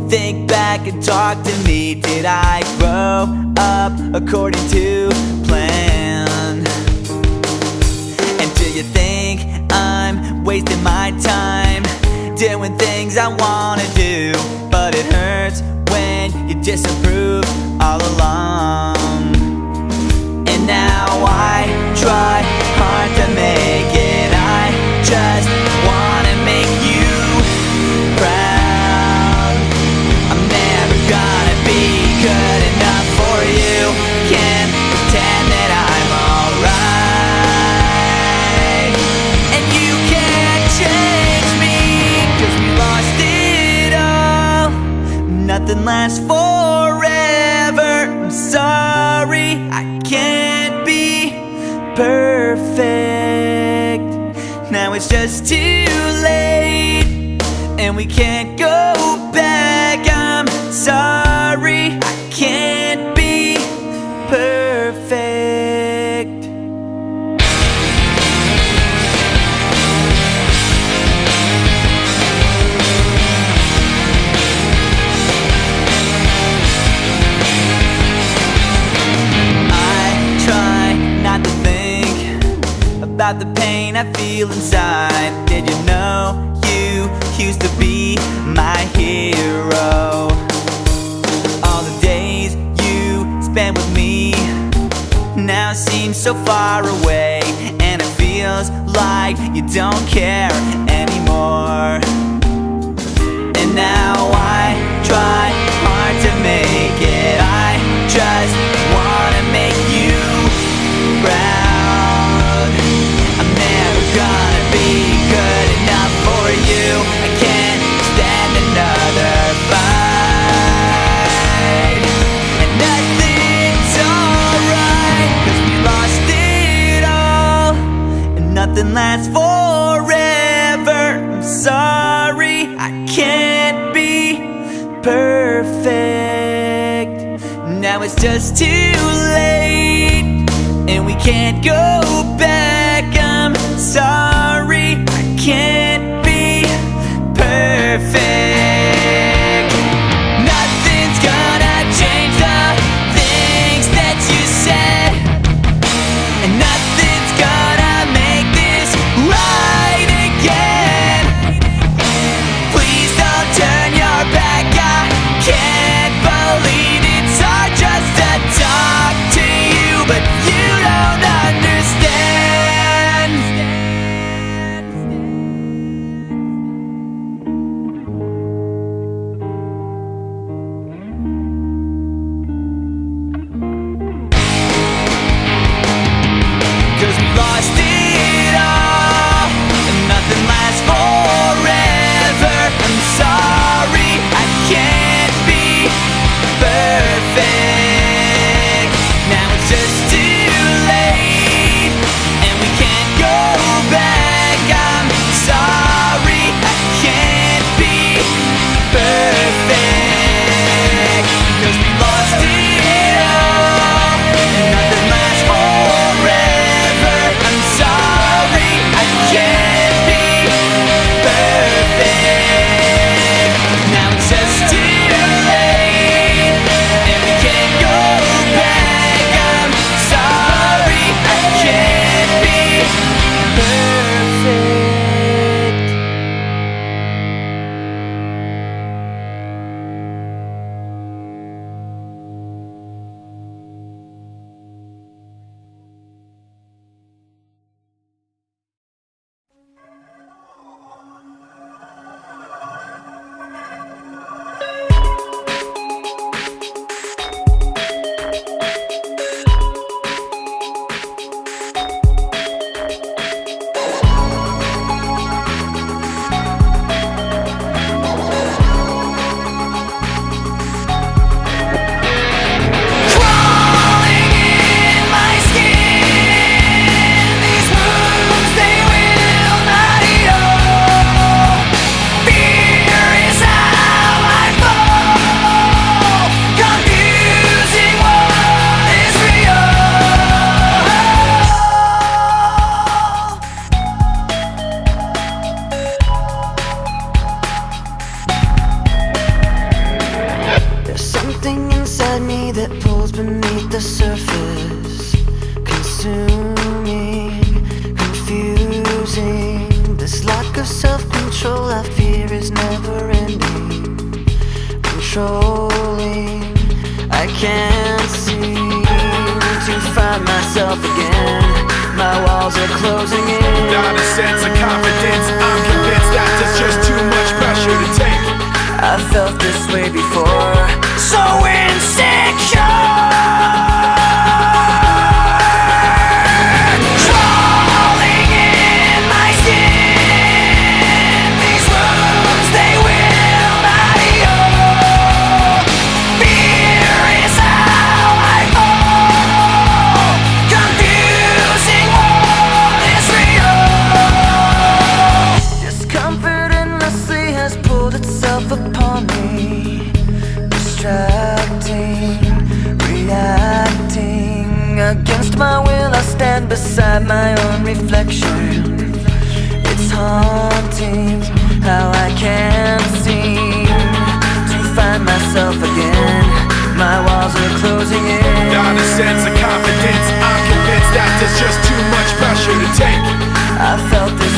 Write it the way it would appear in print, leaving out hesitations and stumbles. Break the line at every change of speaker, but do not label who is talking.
Think back and talk to me. Did I grow up according to plan? And do you think I'm wasting my time doing things I wanna do? But it hurts when you disapprove all along. And now I try hard to make it. I just wanna make you proud. I'm never gonna be good enough for you. Can't pretend that I'm alright. And you can't change me, 'cause we lost it all. Nothing lasts forever. I'm sorry, I can't be perfect. Now it's just too late, and we can't go back. I'm sorry, I can't be perfect. I try not to think about the pain I feel inside. Did you know you used to be my hero? All the days you spent with me now seem so far away, and it feels like you don't care anymore. And now I try hard to make it. I just wanna make you proud. I'm never gonna be good enough for you. I can't stand another fight. And nothing's alright, 'cause we lost it all. And nothing lasts forever. I'm sorry, I can't be perfect. Now it's just too late, and we can't go back. I'm sorry, I can't be perfect. Nothing's gonna change the things that you said, and nothing's gonna make this right again. Please don't turn your back. I can't believe it's hard just to talk to you, but you don't understand.
something inside me that pulls beneath the surface, consuming, confusing. This lack of self-control I fear is never ending, controlling. I can't seem to find myself again. My walls are closing in.
Without a sense of confidence, I'm convinced that there's just too much pressure to take.
I felt this way before, so insecure. Crawling in my skin, these wounds they will not heal. Fear is how I fall, confusing what is real. Discomfort endlessly has pulled itself upon me, distracting, reacting. Against my will I stand beside my own reflection. It's haunting how I can't seem to find myself again. My walls are closing in.
Without a sense of confidence, I'm convinced that there's just too much pressure to take.
I felt this